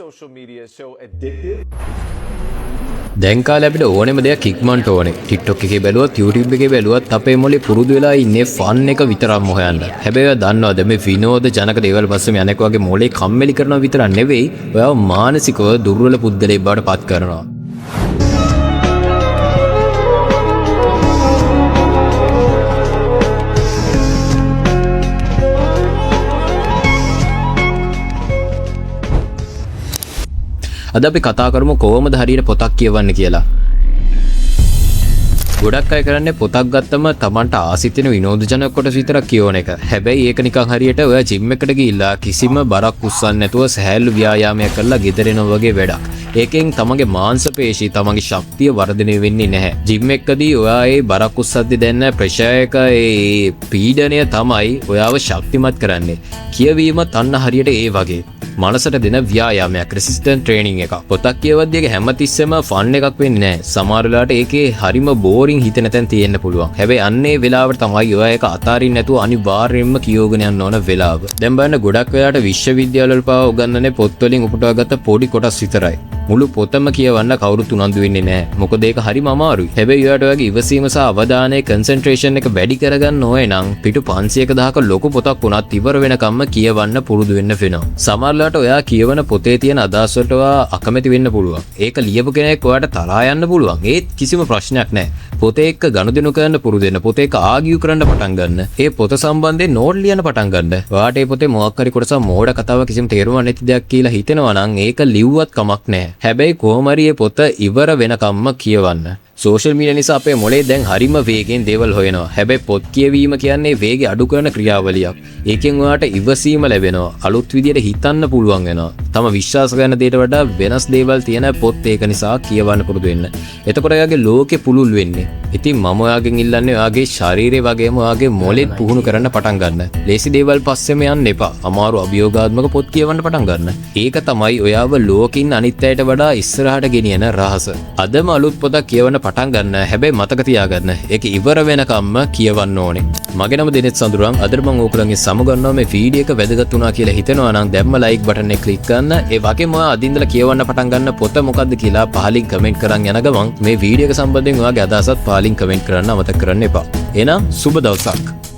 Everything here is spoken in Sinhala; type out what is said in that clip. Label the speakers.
Speaker 1: social media is so addictive.
Speaker 2: දැන් කාලේ අපිට ඕනෙම දෙයක් ඉක්මනට ඕනේ. TikTok එකේ බැලුවත් YouTube එකේ බැලුවත් අපේ මොලේ පුරුදු වෙලා ඉන්නේ ෆන් එක විතරක්ම හොයන්න. හැබැයි ඔයා දන්නවද මේ විනෝද ජනක දේවල් පස්සේ යන්නේක වගේ මොලේ කම්මැලි කරනවා විතරක් නෙවෙයි ඔයාව මානසිකව දුර්වල පුද්ගලයෙක් බවට පත් කරනවා. අද අපි කතා කරමු කොහොමද හරියට පොතක් කියවන්න කියලා. ගොඩක් අය කරන්නේ පොතක් ගත්තම Tamanට ආසිතින විනෝදජනක කොටස විතරක් කියවන එක. හැබැයි ඒක නිකන් හරියට ඔයා ජිම් එකට ගිහිල්ලා කිසිම බරක් උස්සන්නේ නැතුව සහැල්ලු ව්‍යායාමයක් කරලා ගෙදර එනවා වගේ වැඩක්. ඒකෙන් තමන්ගේ මාංශ පේශී තමන්ගේ ශක්තිය වර්ධනය වෙන්නේ නැහැ. ජිම් එකකදී ඔයා ඒ බරක් උස්සද්දි දැන්න ප්‍රෙෂර් එක ඒ පීඩනය තමයි ඔයාව ශක්තිමත් කරන්නේ. කියවීමත් අන්න හරියට ඒ වගේ. මනසට දෙන ව්‍යායාමයක් රෙසිස්ටන්ට් ට්‍රේනින් එකක්. පොතක් කියවද්දී ඒක හැමතිස්සෙම ෆන් එකක් වෙන්නේ නැහැ. සමහර වෙලාවට ඒකේ හරිම බෝරින් හිතෙන තැන් තියෙන්න පුළුවන්. හැබැයි අන්නේ වෙලාවට තමයි ඔයා ඒක අතාරින්න නැතුව අනිවාර්යයෙන්ම කියවගෙන යන්න ඕන වෙලාව. දැන් බලන්න ගොඩක් වෙලාවට විශ්වවිද්‍යාලවල පාව උගන්වන්නේ පොත් වලින් උපුටවාගත්ත පොඩි කොටස් විතරයි. මුළු පොතම කියවන්න කවුරුත් උනන්දු වෙන්නේ නැහැ. මොකද ඒක හරිම අමාරුයි. හැබැයි ඔයාට ඔයාගේ ඉවසීම සහ අවධානය කන්සන්ට්‍රේෂන් එක වැඩි කරගන්න ඕනේ නම් පිටු 500ක දහක ලොකු පොතක් වුණත් ඉවර වෙනකම්ම කියවන්න පුරුදු වෙන්න වෙනවා. සමහරවිට ඔයා කියවන පොතේ තියෙන අදහස් වලට ඔයා අකමැති වෙන්න පුළුවන්. ඒක ලියපු කෙනෙක් ඔයාට තරහා යන්න පුළුවන්. ඒත් කිසිම ප්‍රශ්නයක් නැහැ. පොතේ එක්ක ගනුදෙනු කරන්න පුරුදු වෙන්න. පොතේ එක්ක ආගියු කරන්න පටන් ගන්න. ඒ පොත සම්බන්ධයෙන් නෝට් ලියන්න පටන් ගන්න. ඔයාට මේ පොතේ මොකක් හරි කොටසක් මෝඩ කතාවක් කිසිම තේරුමක් නැති දෙයක් කියලා හිතෙනවා නම් ඒක ලිව්වත් කමක් නැහැ. හැබැයි කොහොම හරි මේ පොත ඉවර වෙනකම්ම කියවන්න. සෝෂල් මීඩියා නිසා අපේ මොලේ දැන් හරිම වේගෙන් දේවල් හොයනවා. හැබැයි පොත් කියවීම කියන්නේ වේගය අඩු කරන ක්‍රියාවලියක්. ඒකෙන් ඔයාට ඉවසීම ලැබෙනවා. අලුත් විදියට හිතන්න පුළුවන් වෙනවා. තම විශ්වාස කරන දේට වඩා වෙනස් දේවල් තියෙන පොත් ඒක නිසා කියවන්න පුරුදු වෙන්න. එතකොට ඔයාගේ ලෝකේ පුළුල් වෙන්නේ. ඉතින් මම ඔයාගෙන් ඉල්ලන්නේ ඔයාගේ ශරීරය වගේම ඔයාගේ මොලෙත් පුහුණු කරන්න පටන් ගන්න. ලේසි දේවල් පස්සෙම යන්න එපා. අමාරු අභියෝගාත්මක පොත් කියවන්න පටන් ගන්න. ඒක තමයි ඔයාව ලෝකින් අනිත් අයට වඩා ඉස්සරහට ගෙනියන රහස. අදම අලුත් පොතක් කියවන්න පටන් ගන්න. හැබැයි මතක තියාගන්න ඒක ඉවර වෙනකම්ම කියවන්න ඕනේ. මගේ නම දිනෙත් සඳුරන්. අද මම ඕගොල්ලන්ගේ සමගන්නවා මේ වීඩියෝ එක වැදගත් වුණා කියලා හිතෙනවා නම් දැම්ම ලයික් බටන් එක ක්ලික් කරන්න. ඒ වගේම ඔයා අද ඉඳලා කියවන්න පටන් ගන්න පොත මොකද්ද කියලා පහලින් කමෙන්ට් කරන් යන ගමන් මේ වීඩියෝ එක සම්බන්ධයෙන් ඔයාගේ අදහසත් පහලින් කමෙන්ට් කරන්න අමතක කරන්න එපා. එහෙනම් සුබ දවසක්.